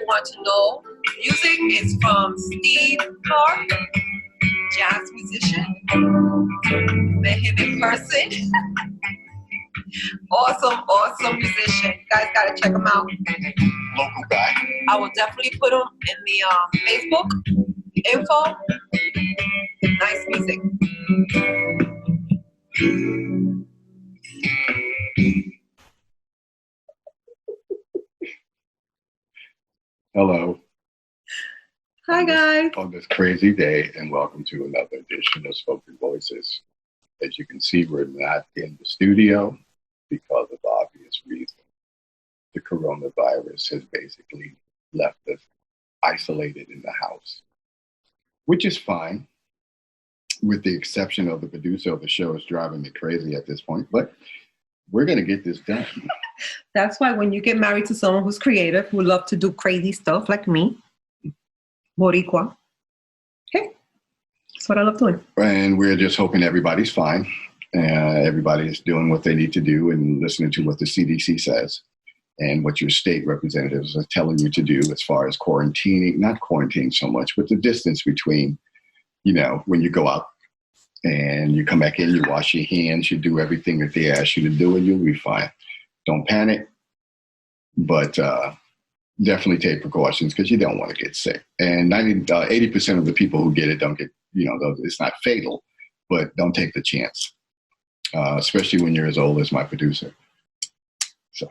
want to know, music is from Steve Clark, jazz musician. Met him in person. Awesome musician. You guys got to check him out. Local guy. I will definitely put him in the Facebook info. Nice music. Hello. Hi, guys. On this crazy day, and welcome to another edition of Spoken Voices. As you can see, we're not in the studio because of obvious reasons. The coronavirus has basically left us isolated in the house, which is fine, with the exception of the producer of the show is driving me crazy at this point, but we're going to get this done. That's why when you get married to someone who's creative, who love to do crazy stuff like me, Boricua, okay, that's what I love doing. And we're just hoping everybody's fine. Everybody's doing what they need to do and listening to what the CDC says and what your state representatives are telling you to do as far as quarantining, not quarantine so much, but the distance between, you know, when you go out and you come back in, you wash your hands, you do everything that they ask you to do, and you'll be fine. Don't panic, but definitely take precautions because you don't want to get sick. And 80% of the people who get it don't get, you know, it's not fatal, but don't take the chance, especially when you're as old as my producer. So.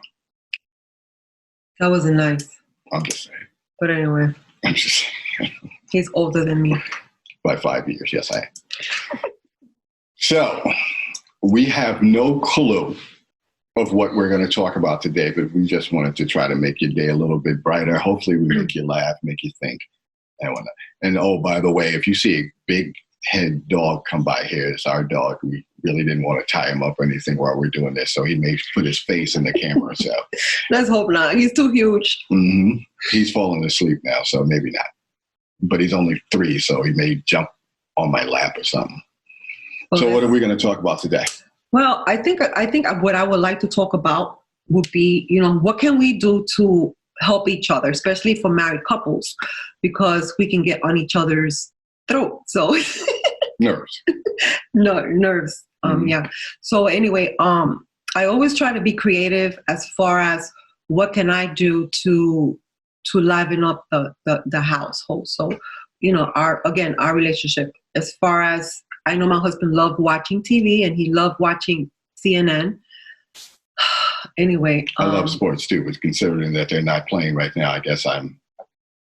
That wasn't nice. I'm just saying. But anyway. I'm just saying. He's older than me. By 5 years, yes, I am. So, we have no clue of what we're going to talk about today, but we just wanted to try to make your day a little bit brighter. Hopefully we make you laugh, make you think. And oh, by the way, if you see a big head dog come by here, it's our dog. We really didn't want to tie him up or anything while we're doing this, so he may put his face in the camera. So let's hope not. He's too huge. Mm-hmm. He's falling asleep now, so maybe not. But he's only 3, so he may jump on my lap or something. Okay. So what are we going to talk about today? Well, I think what I would like to talk about would be, you know, what can we do to help each other, especially for married couples, because we can get on each other's throat. So nerves. No, nerves. Yeah. So anyway, I always try to be creative as far as what can I do to liven up the household. So, you know, our relationship, as far as I know, my husband loved watching TV and he loved watching CNN. Anyway. I love sports too, but considering that they're not playing right now, I guess I'm.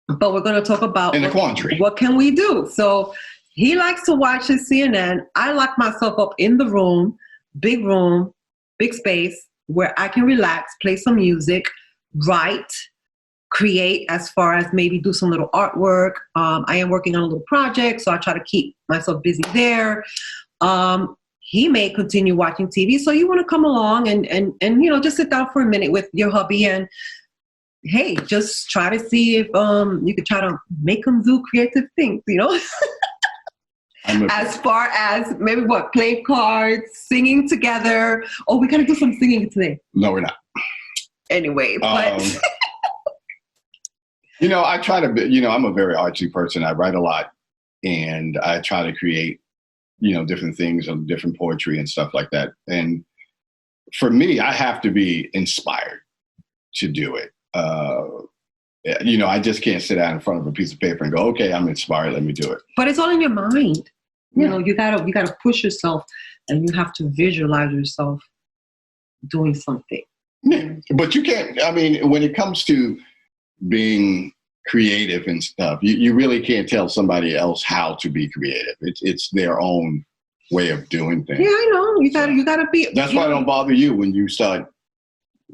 But we're going to talk about in a quandary. What can we do? So he likes to watch his CNN. I lock myself up in the room, big space, where I can relax, play some music, write, create, as far as maybe do some little artwork. I am working on a little project, so I try to keep myself busy there. He may continue watching TV, so you want to come along and you know, just sit down for a minute with your hubby and, hey, just try to see if you could try to make them do creative things, you know? As far as maybe playing cards, singing together. Oh, we got to do some singing today. No, we're not. Anyway, but... You know, I try to be, you know, I'm a very artsy person. I write a lot and I try to create, you know, different things and different poetry and stuff like that. And for me, I have to be inspired to do it. You know, I just can't sit down in front of a piece of paper and go, okay, I'm inspired. Let me do it. But it's all in your mind. You know, you gotta push yourself and you have to visualize yourself doing something. Yeah. But you can't, I mean, when it comes to being creative and stuff, you really can't tell somebody else how to be creative. It's their own way of doing things. Yeah, I know. You gotta be. That's why I don't bother you when you start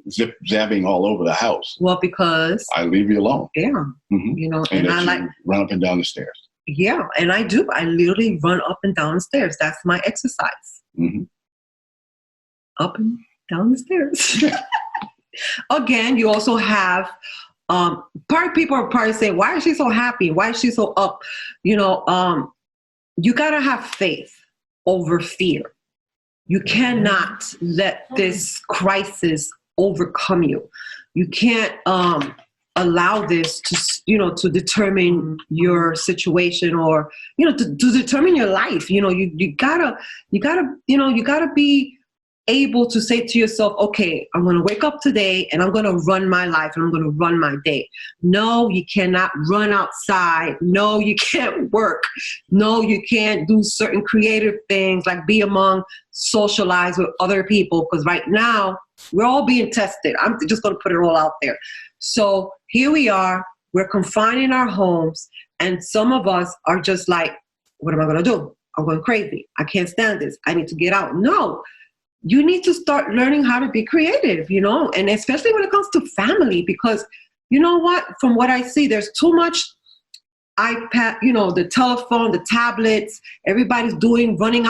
zapping all over the house. Well, because I leave you alone. Yeah. Mm-hmm. You know, and I like run up and down the stairs. Yeah, and I do. I literally run up and down the stairs. That's my exercise. Mm-hmm. Up and down the stairs. Again, you also have people are probably saying, why is she so happy? Why is she so up? You know, you got to have faith over fear. You cannot let this crisis overcome you. You can't allow this to, to determine your situation, or, to determine your life. You gotta be able to say to yourself, okay, I'm going to wake up today and I'm going to run my life and I'm going to run my day. No, you cannot run outside. No, you can't work. No, you can't do certain creative things like be socialize with other people, because right now we're all being tested. I'm just going to put it all out there. So here we are, we're confined in our homes, and some of us are just like, what am I going to do? I'm going crazy. I can't stand this. I need to get out. No. You need to start learning how to be creative, and especially when it comes to family, because you know what? From what I see, there's too much iPad, the telephone, the tablets, everybody's running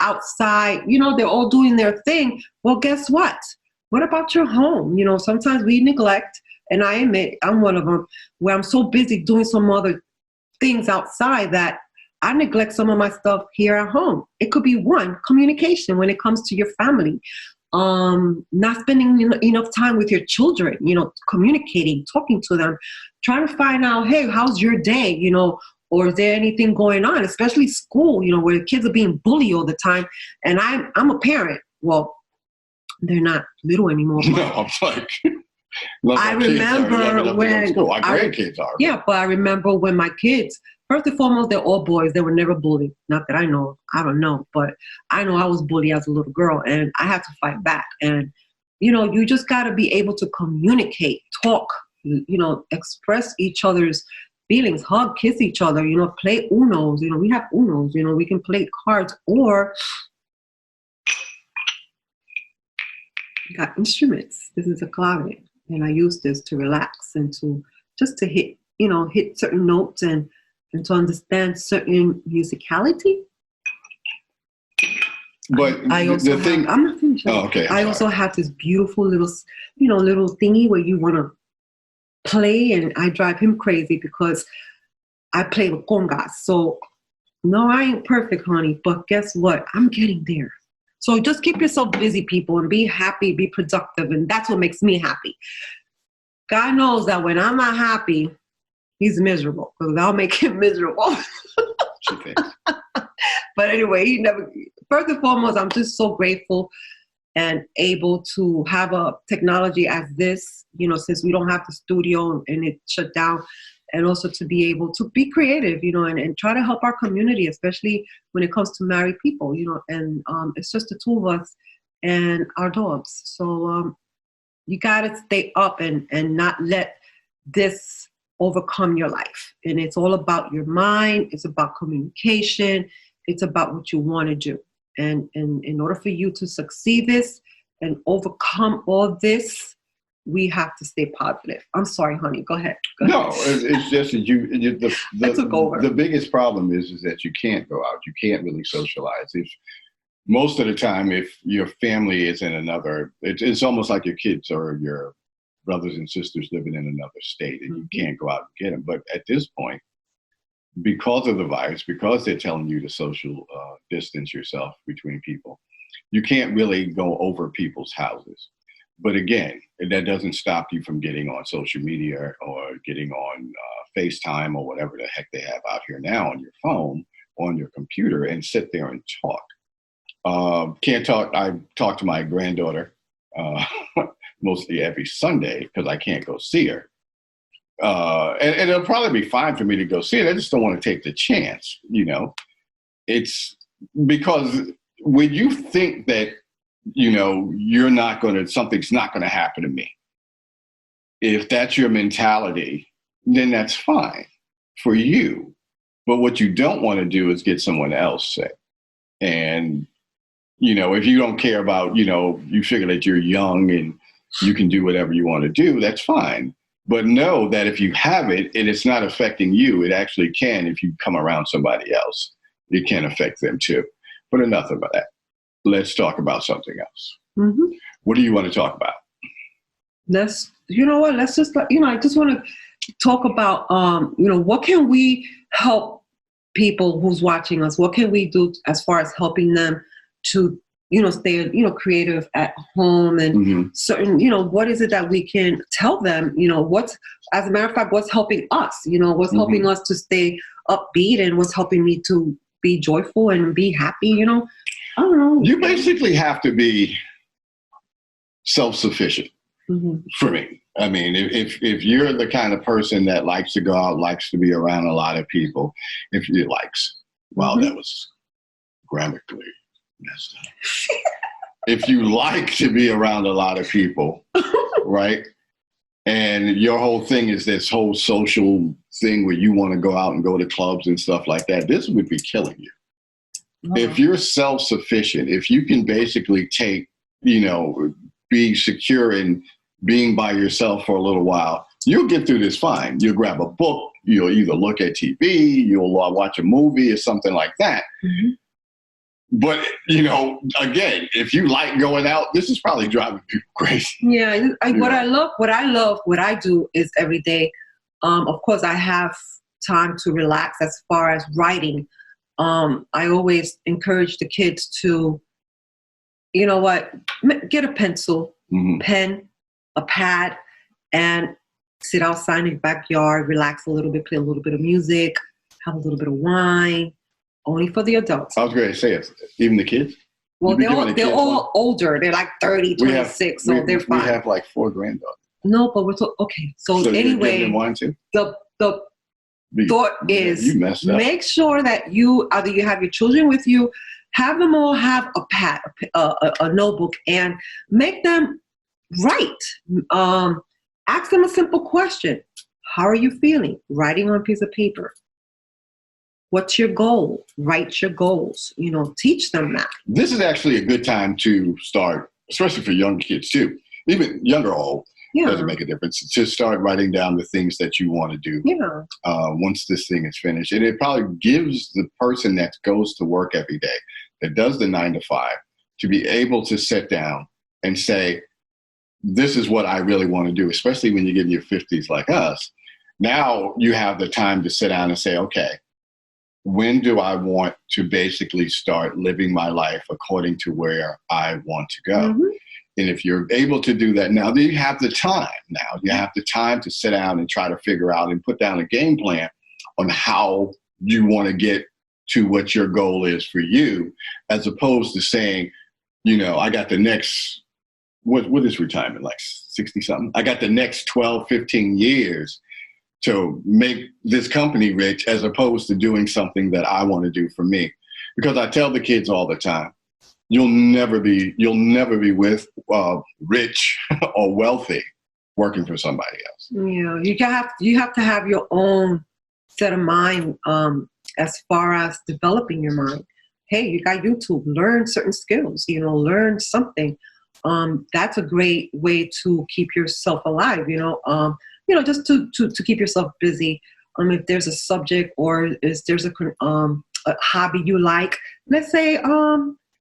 outside, they're all doing their thing. Well, guess what? What about your home? Sometimes we neglect, and I admit I'm one of them, where I'm so busy doing some other things outside that I neglect some of my stuff here at home. It could be communication when it comes to your family. Not spending enough time with your children, communicating, talking to them, trying to find out, hey, how's your day? Or is there anything going on, especially school, where the kids are being bullied all the time. And I'm a parent. Well, they're not little anymore. No, I'm like, I remember when our grandkids are. Yeah, but I remember when my kids, first and foremost, they're all boys. They were never bullied. Not that I know. I don't know. But I know I was bullied as a little girl, and I had to fight back. And, you just got to be able to communicate, talk, express each other's feelings, hug, kiss each other, play Unos. We have Unos. We can play cards, or got instruments. This is a clarinet, and I use this to relax and to hit, hit certain notes and to understand certain musicality. But I also the thing, I'm not finished. Oh, okay. I also have this beautiful little, little thingy where you want to play, and I drive him crazy because I play with congas. So no, I ain't perfect, honey, but guess what? I'm getting there. So just keep yourself busy, people, and be happy, be productive, and that's what makes me happy. God knows that when I'm not happy, he's miserable, because I'll make him miserable. But anyway, first and foremost, I'm just so grateful and able to have a technology as this, since we don't have the studio and it shut down, and also to be able to be creative, and try to help our community, especially when it comes to married people, and it's just the two of us and our dogs. So you got to stay up and not let this overcome your life. And it's all about your mind. It's about communication. It's about what you want to do. And in order for you to succeed this and overcome all this, we have to stay positive. I'm sorry, honey. Go ahead. No, it's just that I took over. The biggest problem is that you can't go out. You can't really socialize. Most of the time, if your family is in another, it's almost like your kids or your brothers and sisters living in another state, and you can't go out and get them. But at this point, because of the virus, because they're telling you to social distance yourself between people, you can't really go over people's houses. But again, that doesn't stop you from getting on social media or getting on FaceTime or whatever the heck they have out here now on your phone, on your computer, and sit there and talk. Can't talk. I talk to my granddaughter mostly every Sunday because I can't go see her. And it'll probably be fine for me to go see it. I just don't want to take the chance, It's because when you think that, something's not going to happen to me, if that's your mentality, then that's fine for you. But what you don't want to do is get someone else sick. And, if you don't care about, you figure that you're young and you can do whatever you want to do, that's fine. But know that if you have it and it's not affecting you, it actually can. If you come around somebody else, it can affect them too. But enough about that. Let's talk about something else. Mm-hmm. What do you want to talk about? Let's just, I just want to talk about, what can we help people who's watching us? What can we do as far as helping them to stay, creative at home, and certain, what is it that we can tell them, as a matter of fact, what's helping us, what's helping us to stay upbeat, and what's helping me to be joyful and be happy, I don't know. You basically have to be self-sufficient for me. I mean, if you're the kind of person that likes to go out, likes to be around a lot of people, that was grammatically messed up. If you like to be around a lot of people, right? And your whole thing is this whole social thing where you want to go out and go to clubs and stuff like that, this would be killing you. If you're self-sufficient, if you can basically take, be secure in being by yourself for a little while, you'll get through this fine. You'll grab a book, you'll either look at TV, you'll watch a movie or something like that. But, again, if you like going out, this is probably driving people crazy. Yeah. What I do is every day. Of course, I have time to relax as far as writing. I always encourage the kids to, get a pencil, pen, a pad, and sit outside in your backyard, relax a little bit, play a little bit of music, have a little bit of wine. Only for the adults. I was going to say it. Even the kids? Well, they're all older. They're like 30, 26, so they're fine. We have like 4 granddaughters. No, but okay. So anyway, them wine too? The thought is you messed up. Make sure that either you have your children with you, have them all have a pad, a notebook, and make them write. Ask them a simple question. How are you feeling? Writing on a piece of paper. What's your goal? Write your goals. Teach them that. This is actually a good time to start, especially for young kids too. Even younger or old, doesn't make a difference. To start writing down the things that you want to do once this thing is finished. And it probably gives the person that goes to work every day, that does the 9 to 5, to be able to sit down and say, this is what I really want to do, especially when you get in your 50s like us. Now you have the time to sit down and say, okay, when do I want to basically start living my life according to where I want to go? And if you're able to do that now, then you have the time now. You have the time to sit down and try to figure out and put down a game plan on how you want to get to what your goal is for you, as opposed to saying, I got the next, what is retirement, like 60 something? I got the next 12, 15 years to make this company rich, as opposed to doing something that I want to do for me. Because I tell the kids all the time, you'll never be rich or wealthy working for somebody else. Yeah, you have to have your own set of mind as far as developing your mind. Hey, you got YouTube, learn certain skills, learn something. That's a great way to keep yourself alive, just to keep yourself busy. If there's a subject or if there's a hobby you like, let's say,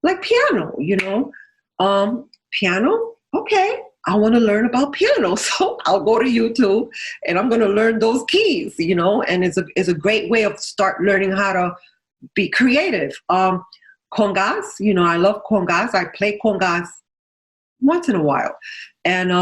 like piano, piano. Okay, I want to learn about piano, so I'll go to YouTube and I'm going to learn those keys, and it's a great way of start learning how to be creative. Congas, I love congas. I play congas once in a while, and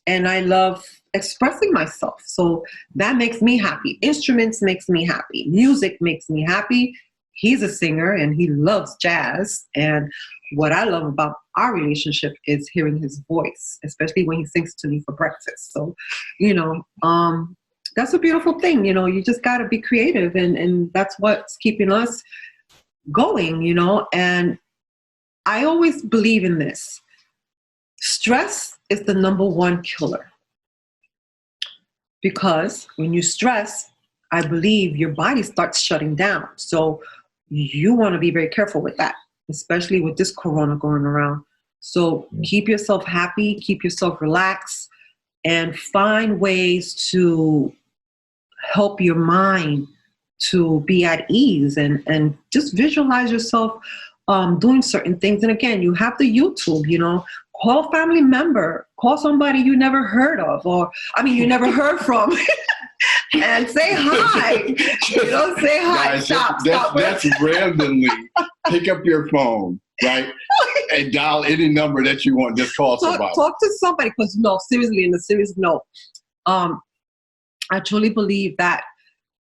I love expressing myself. So that makes me happy. Instruments makes me happy. Music makes me happy. He's a singer and he loves jazz. And what I love about our relationship is hearing his voice, especially when he sings to me for breakfast. So, that's a beautiful thing. You just got to be creative, and that's what's keeping us going, and I always believe in this. Stress is the number one killer. Because when you stress, I believe your body starts shutting down. So you want to be very careful with that, especially with this corona going around. So keep yourself happy, keep yourself relaxed, and find ways to help your mind to be at ease, and just visualize yourself doing certain things. And again, you have the YouTube, call a family member, call somebody you never heard of, you never heard from, and say hi. Say hi. Guys, stop. That's randomly. Pick up your phone, right? and dial any number that you want. Just call somebody. Talk to somebody, because no, seriously, in a serious note, I truly believe that,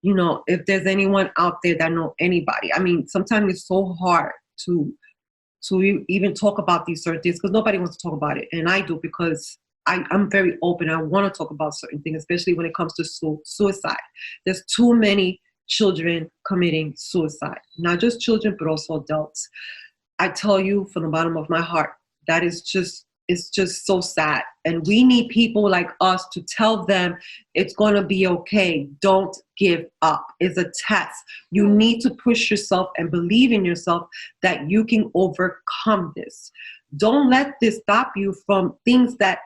if there's anyone out there that know anybody, I mean, sometimes it's so hard to even talk about these certain things because nobody wants to talk about it. And I do, because I'm very open. I want to talk about certain things, especially when it comes to suicide. There's too many children committing suicide, not just children, but also adults. I tell you from the bottom of my heart, that is it's just so sad. And we need people like us to tell them it's going to be okay. Don't give up. It's a test. You need to push yourself and believe in yourself that you can overcome this. Don't let this stop you from things that,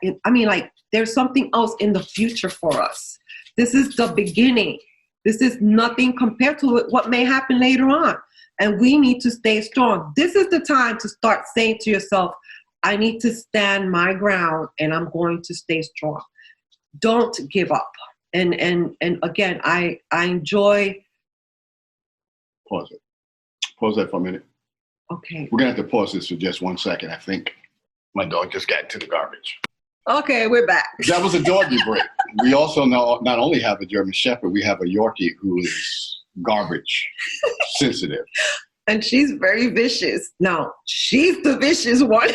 there's something else in the future for us. This is the beginning. This is nothing compared to what may happen later on. And we need to stay strong. This is the time to start saying to yourself, I need to stand my ground and I'm going to stay strong. Don't give up. And again, I enjoy. Pause it. Pause that for a minute. Okay. We're going to have to pause this for just 1 second. I think my dog just got into the garbage. Okay, we're back. That was a doggy break. We also not only have a German Shepherd, we have a Yorkie who is garbage sensitive. And she's very vicious. Now, she's the vicious one.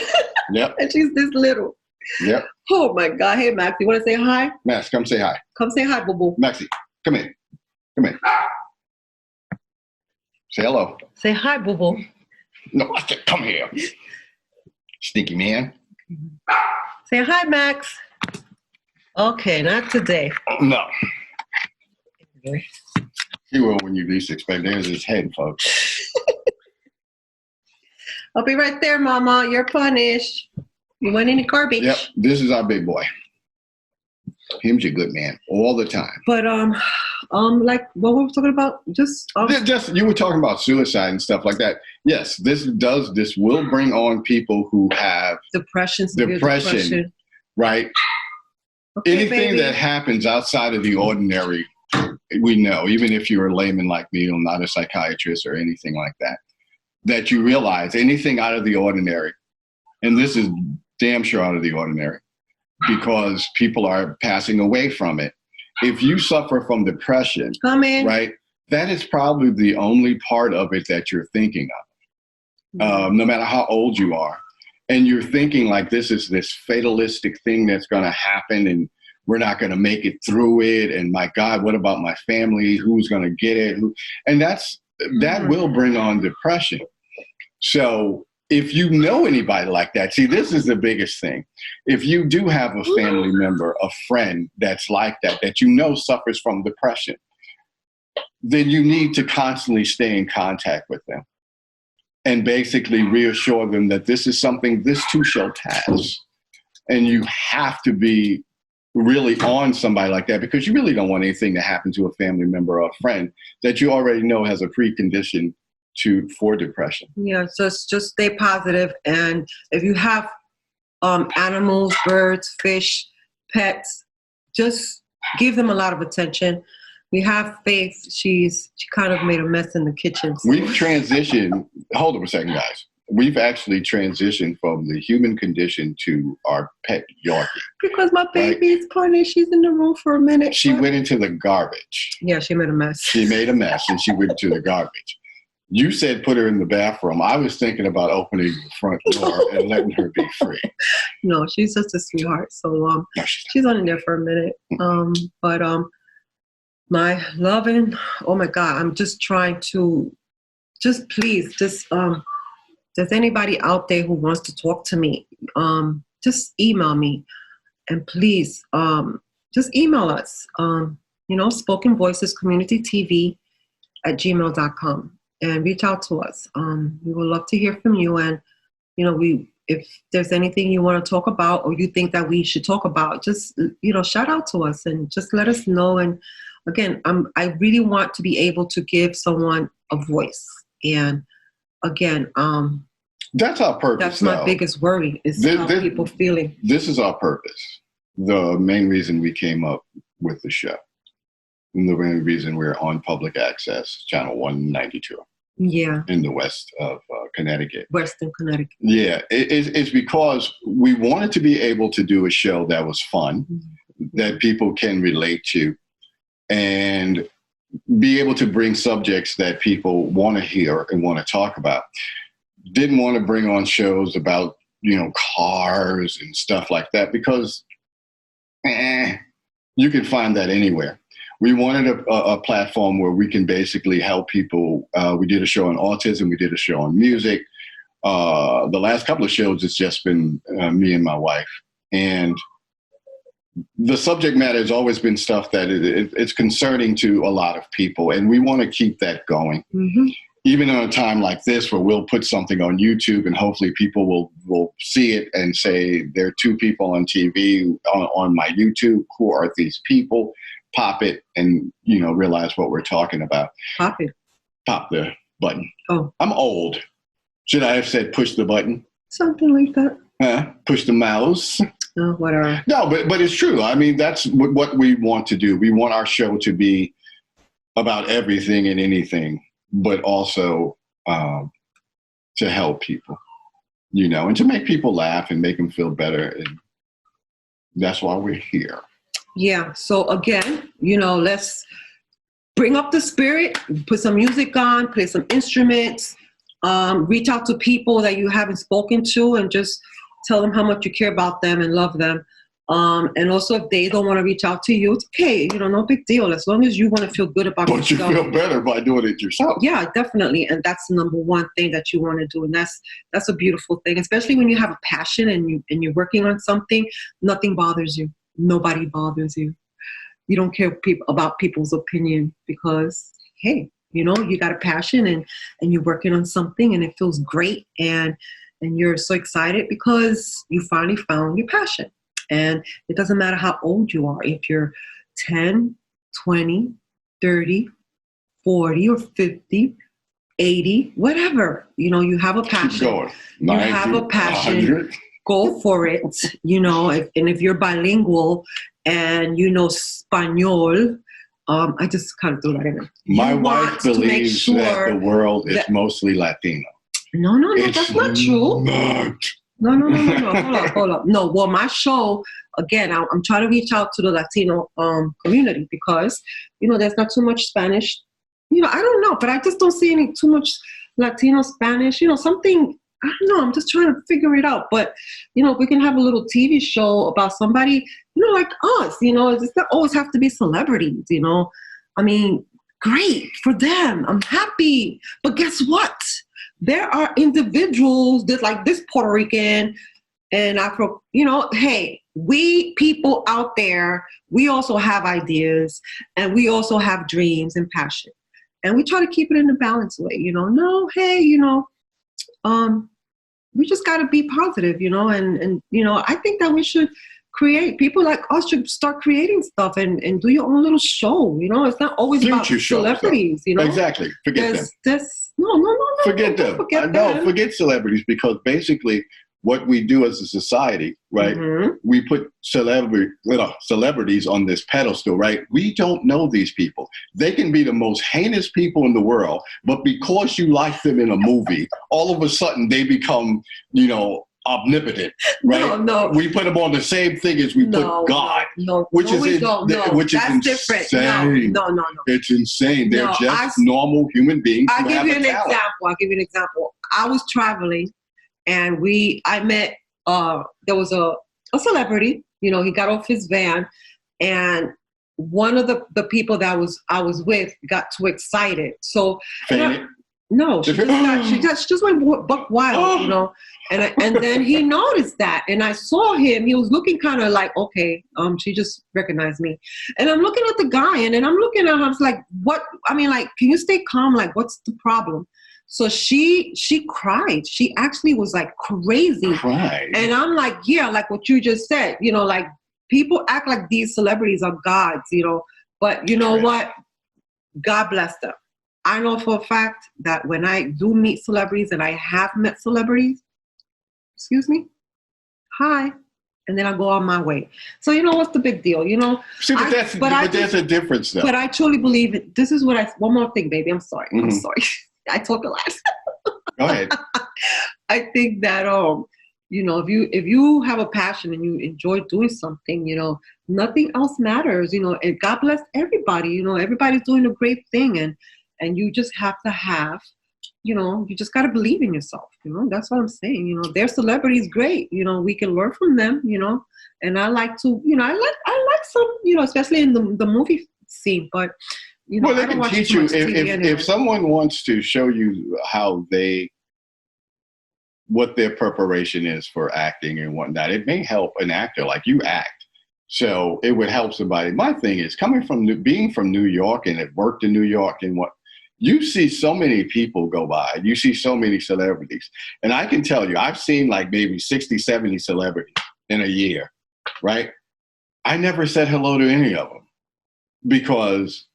Yep. And she's this little. Yep. Oh, my God. Hey, Max, you want to say hi? Max, come say hi. Come say hi, boo-boo. Maxie, come in. Come in. Say hello. Say hi, boo-boo. No, I said come here. Sneaky man. Say hi, Max. Okay, not today. No. He will when you least expect. There's his head, folks. I'll be right there, Mama. You're punished. You went in the garbage. Yep, this is our big boy. Him's a good man all the time. But like what we were talking about, just you were talking about suicide and stuff like that. Yes, this will bring on people who have depression, right? Okay, anything baby. That happens outside of the ordinary, we know, even if you're a layman like me, I'm not a psychiatrist or anything like that, that you realize anything out of the ordinary, and this is damn sure out of the ordinary, because people are passing away from it. If you suffer from depression, right, that is probably the only part of it that you're thinking of, no matter how old you are. And you're thinking like this is this fatalistic thing that's going to happen and we're not going to make it through it. And my God, what about my family? Who's going to get it? And that will bring on depression. So if you know anybody like that, see, this is the biggest thing. If you do have a family member, a friend that's like that you know suffers from depression, then you need to constantly stay in contact with them and basically reassure them that this is something, this too shall pass. And you have to be really on somebody like that, because you really don't want anything to happen to a family member or a friend that you already know has a precondition for depression. Yeah, so just stay positive. And if you have animals, birds, fish, pets, just give them a lot of attention. We have Faith. She kind of made a mess in the kitchen. So. We've transitioned. Hold on a second, guys. We've actually transitioned from the human condition to our pet Yorkie. Because my baby's punished. She's in the room for a minute. She went into the garbage. Yeah, she made a mess. She made a mess and she went into the garbage. You said put her in the bathroom. I was thinking about opening the front door and letting her be free. No, she's just a sweetheart. So no, she's on in there for a minute. But my loving, oh my God, I'm just trying to, please, there's anybody out there who wants to talk to me, just email me. And please, just email us, Spoken Voices Community TV @gmail.com, and reach out to us. We would love to hear from you. And, if there's anything you want to talk about or you think that we should talk about, just, shout out to us and just let us know. And again, I really want to be able to give someone a voice. And again, that's our purpose. That's my biggest worry is how people feeling. This is our purpose. The main reason we came up with the show. And the main reason we're on public access, channel 192. Yeah. in the west of Connecticut. Western Connecticut. Yeah, it's because we wanted to be able to do a show that was fun, that people can relate to, and be able to bring subjects that people want to hear and want to talk about. Didn't want to bring on shows about, cars and stuff like that, because you can find that anywhere. We wanted a platform where we can basically help people. We did a show on autism. We did a show on music. The last couple of shows, it's just been me and my wife. And the subject matter has always been stuff that it's concerning to a lot of people. And we want to keep that going. Mm-hmm. Even in a time like this, where we'll put something on YouTube and hopefully people will see it and say, there are two people on TV on my YouTube. Who are these people? Pop it and, realize what we're talking about. Pop it. Pop the button. Oh. I'm old. Should I have said push the button? Something like that. Push the mouse. Oh, whatever. No, but it's true. I mean, that's what we want to do. We want our show to be about everything and anything, but also to help people, and to make people laugh and make them feel better. And that's why we're here. Yeah. So again, let's bring up the spirit, put some music on, play some instruments, reach out to people that you haven't spoken to and just tell them how much you care about them and love them. And also, if they don't want to reach out to you, it's okay. No big deal. As long as you want to feel good about yourself. But you feel better by doing it yourself. Yeah, definitely. And that's the number one thing that you want to do. And that's a beautiful thing, especially when you have a passion and you're working on something. Nothing bothers you. Nobody bothers you. You don't care about people's opinion because, hey, you got a passion and you're working on something and it feels great. And you're so excited because you finally found your passion. And it doesn't matter how old you are. If you're 10, 20, 30, 40 or 50, 80, whatever, you have a passion. Keep going. 90, you have a passion. 100. Go for it. And if you're bilingual and Spanish, I just kind of threw that in there. My wife believes that the world is mostly Latino. No, that's not true. No. Hold up. No, well, my show, again, I'm trying to reach out to the Latino community because, there's not too much Spanish. I don't know, but I just don't see too much Latino Spanish, something, I don't know, I'm just trying to figure it out. But, we can have a little TV show about somebody, like us, it doesn't always have to be celebrities, I mean, great for them. I'm happy. But guess what? There are individuals that like this Puerto Rican and Afro, hey, we people out there, we also have ideas and we also have dreams and passion. And we try to keep it in a balanced way, no, hey, we just got to be positive, and I think that we should create, people like us should start creating stuff and do your own little show, it's not always Future about celebrities, Exactly. Forget them. No. Forget them. Forget celebrities, because basically what we do as a society, right? Mm-hmm. We put celebrities on this pedestal, right? We don't know these people. They can be the most heinous people in the world, but because you like them in a movie, all of a sudden they become, omnipotent, right? No. We put them on the same thing as we put God, which is insane. Different. No. It's insane. They're just normal human beings. I'll give you an example. I was traveling, and I met. There was a celebrity. He got off his van, and one of the people that I was with got too excited. So. No, she just went buck wild, and then he noticed that, and I saw him. He was looking kind of like, okay, she just recognized me, and I'm looking at the guy, and then I'm looking at him. I was like, what? I mean, like, can you stay calm? Like, what's the problem? So she cried. She actually was like crazy, and I'm like, yeah, like what you just said, like people act like these celebrities are gods, but you know what? God bless them. I know for a fact that when I do meet celebrities, and I have met celebrities, excuse me, hi, and then I go on my way. So what's the big deal, See, but there's a difference though. But I truly believe it. This is what one more thing, baby. I'm sorry. Mm-hmm. I'm sorry. I talk a lot. Go ahead. I think that if you have a passion and you enjoy doing something, nothing else matters, and God bless everybody, everybody's doing a great thing, and you just have to have, you just got to believe in yourself, that's what I'm saying, their celebrity is great, we can learn from them, and I like to, I like some, especially in the movie scene, but well, they I don't can watch teach too you much TV anyway. if someone wants to show you what their preparation is for acting and whatnot. It may help an actor, like you act. So it would help somebody. My thing is being from New York and have worked in New York and you see so many people go by, you see so many celebrities. And I can tell you, I've seen like maybe 60, 70 celebrities in a year, right? I never said hello to any of them because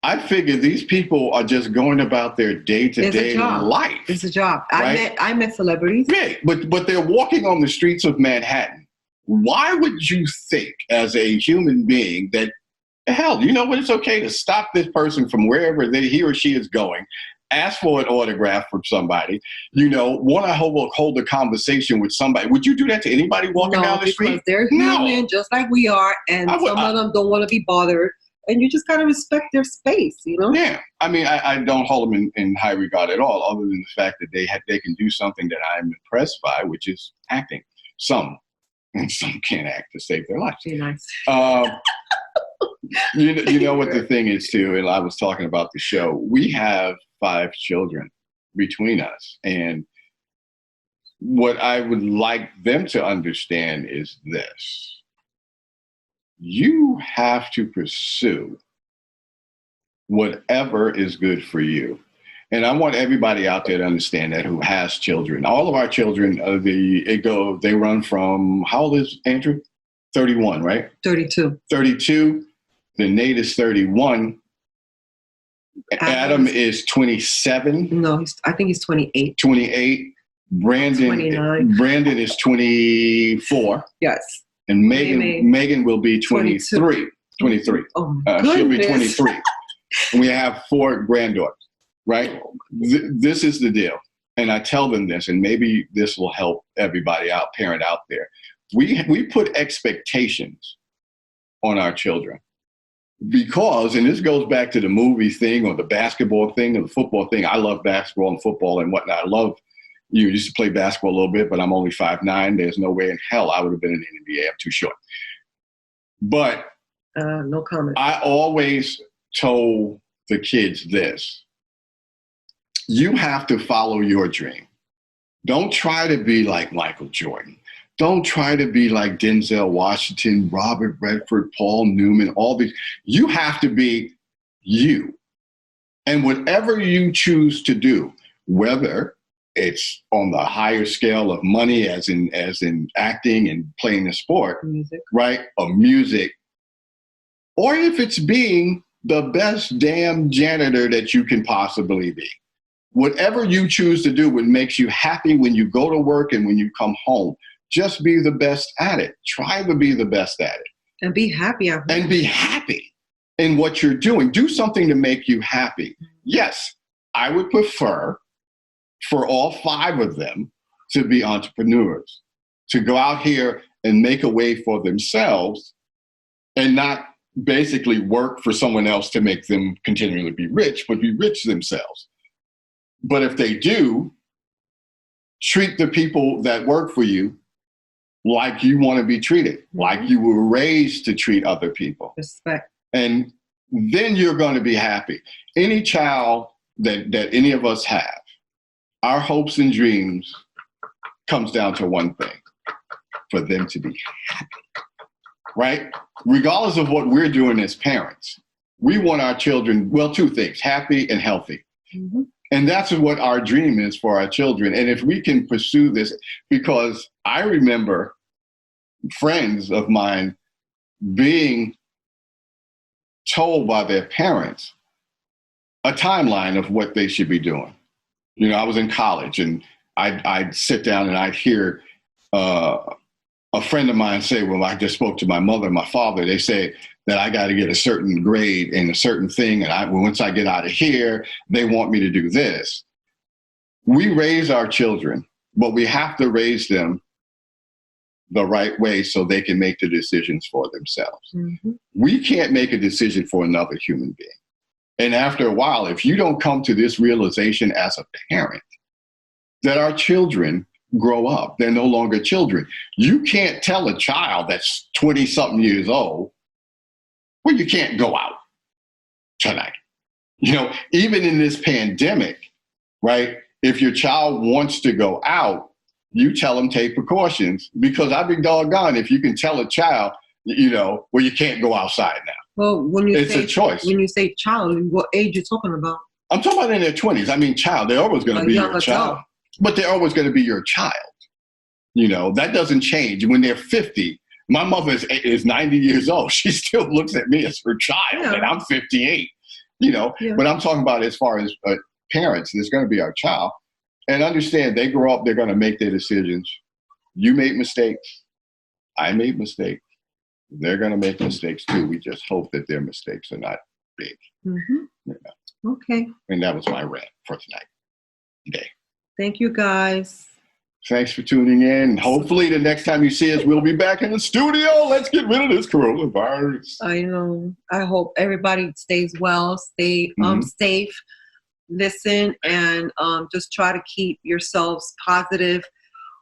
I figure these people are just going about their day-to-day life. It's a job. Right? I met celebrities. Yeah, but they're walking on the streets of Manhattan. Why would you think as a human being that, hell, you know what, it's okay to stop this person from wherever he or she is going, ask for an autograph from somebody, want to hold a conversation with somebody. Would you do that to anybody walking down the street? Because they're human just like we are, and some of them don't want to be bothered. And you just got to respect their space, Yeah. I mean, I don't hold them in high regard at all, other than the fact that they can do something that I'm impressed by, which is acting. Some can't act to save their lives. Be nice. You know what the thing is, too, and I was talking about the show. We have 5 children between us. And what I would like them to understand is this. You have to pursue whatever is good for you. And I want everybody out there to understand that who has children. All of our children, they run from, how old is Andrew? 31, right? 32. 32. Then Nate is 31. Adam is 27. No, I think he's 28. 28. Brandon is 24. Yes. And Megan will be 23. 23. Oh, she'll be 23. And we have 4 granddaughters, right? This is the deal. And I tell them this, and maybe this will help everybody out, parent out there. We put expectations on our children because, and this goes back to the movie thing or the basketball thing or the football thing. I love basketball and football and whatnot. I love used to play basketball a little bit, but I'm only 5'9". There's no way in hell I would have been in the NBA. I'm too short. But no comment. I always told the kids this. You have to follow your dream. Don't try to be like Michael Jordan. Don't try to be like Denzel Washington, Robert Redford, Paul Newman, all these. You have to be you. And whatever you choose to do, whether it's on the higher scale of money, as in acting and playing the sport, music. Right? Or music. Or if it's being the best damn janitor that you can possibly be. Whatever you choose to do, what makes you happy when you go to work and when you come home, just be the best at it. Try to be the best at it. And be happy. And be happy in what you're doing. Do something to make you happy. Yes, I would prefer for all 5 of them to be entrepreneurs, to go out here and make a way for themselves and not basically work for someone else to make them continually be rich, but be rich themselves. But if they do, treat the people that work for you like you want to be treated, like you were raised to treat other people. Respect. And then you're going to be happy. Any child that any of us have, our hopes and dreams comes down to one thing, for them to be happy, right? Regardless of what we're doing as parents, we want our children, well, 2 things, happy and healthy. Mm-hmm. And that's what our dream is for our children. And if we can pursue this, because I remember friends of mine being told by their parents a timeline of what they should be doing. I was in college and I'd sit down and I'd hear a friend of mine say, well, I just spoke to my mother and my father. They say that I got to get a certain grade in a certain thing. And once I get out of here, they want me to do this. We raise our children, but we have to raise them the right way so they can make the decisions for themselves. Mm-hmm. We can't make a decision for another human being. And after a while, if you don't come to this realization as a parent, that our children grow up, they're no longer children. You can't tell a child that's 20-something years old, well, you can't go out tonight. You know, even in this pandemic, right? If your child wants to go out, you tell them take precautions, because I'd be doggone if you can tell a child, you know, well, you can't go outside now. Well, when you it's say, a choice. When you say child, what age are you talking about? I'm talking about in their 20s. I mean, child, they're always going to be your child. But they're always going to be your child. You know, that doesn't change. When they're 50, my mother is 90 years old. She still looks at me as her child, and I'm 58. You know, but I'm talking about as far as parents, it's going to be our child. And understand, they grow up, they're going to make their decisions. You made mistakes. I made mistakes. They're going to make mistakes too. We just hope that their mistakes are not big. Mm-hmm. You know? Okay. And that was my rant for tonight. Today. Thank you, guys. Thanks for tuning in. Hopefully the next time you see us, we'll be back in the studio. Let's get rid of this coronavirus. I know. I hope everybody stays well, stay safe, listen, and just try to keep yourselves positive,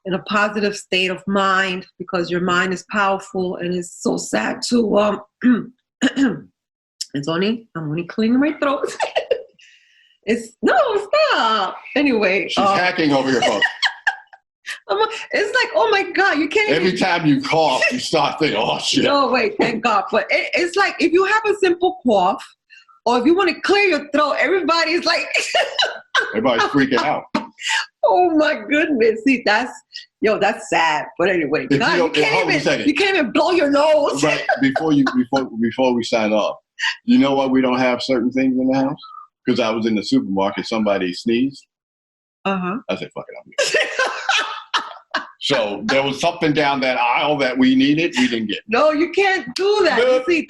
in a positive state of mind, because your mind is powerful. And it's so sad to I'm only cleaning my throat. Stop. Anyway. She's hacking over your phone. It's like, oh my God, you can't. Every time you cough, you start thinking, oh shit. No, wait, thank God. But it's like, if you have a simple cough, or if you want to clear your throat, everybody's like. Everybody's freaking out. Oh my goodness. See, that's sad. But anyway, God, you can't even blow your nose. Right, before we sign off, you know why we don't have certain things in the house? Because I was in the supermarket, somebody sneezed. I said, fuck it, I'm here. So there was something down that aisle that we needed, we didn't get. No, you can't do that. You see,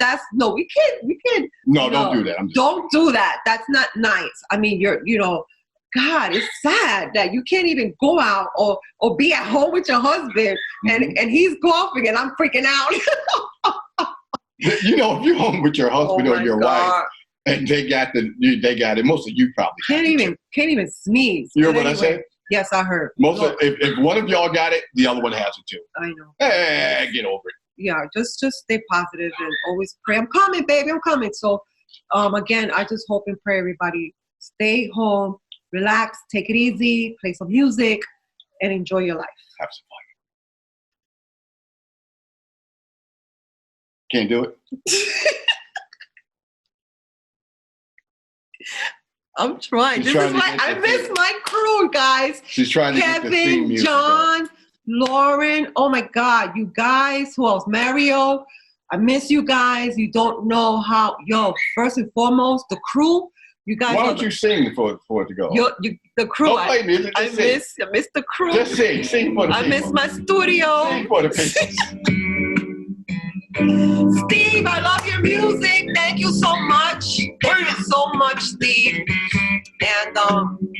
we can't. No, don't do that. Don't do that. That's not nice. I mean, God, it's sad that you can't even go out or be at home with your husband and he's coughing and I'm freaking out. You know, if you're home with your husband or your wife and they got it, most of you probably can't even sneeze. You heard what I said? Yes, I heard. If one of y'all got it, the other one has it too. I know. Hey, get over it. Yeah, just stay positive and always pray. I'm coming, baby. I'm coming. So, again, I just hope and pray everybody stay home, relax, take it easy, play some music, and enjoy your life. Have some fun. Can't do it? I'm trying. This is why I miss my crew, guys. She's trying to get the theme music. John, Lauren. Oh my God, you guys. Who else? Mario. I miss you guys. You don't know how. First and foremost, the crew. You guys. Why don't you sing for it to go? The crew. Don't play music. I miss the crew. Just sing. Sing for the people. I miss my studio. Sing for the people. Steve, I love your music. Thank you so much. Thank you so much, Steve. And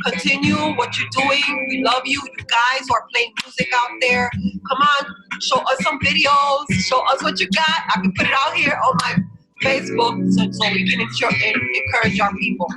continue what you're doing. We love you. You guys who are playing music out there. Come on, show us some videos. Show us what you got. I can put it out here on my Facebook so we can encourage our people.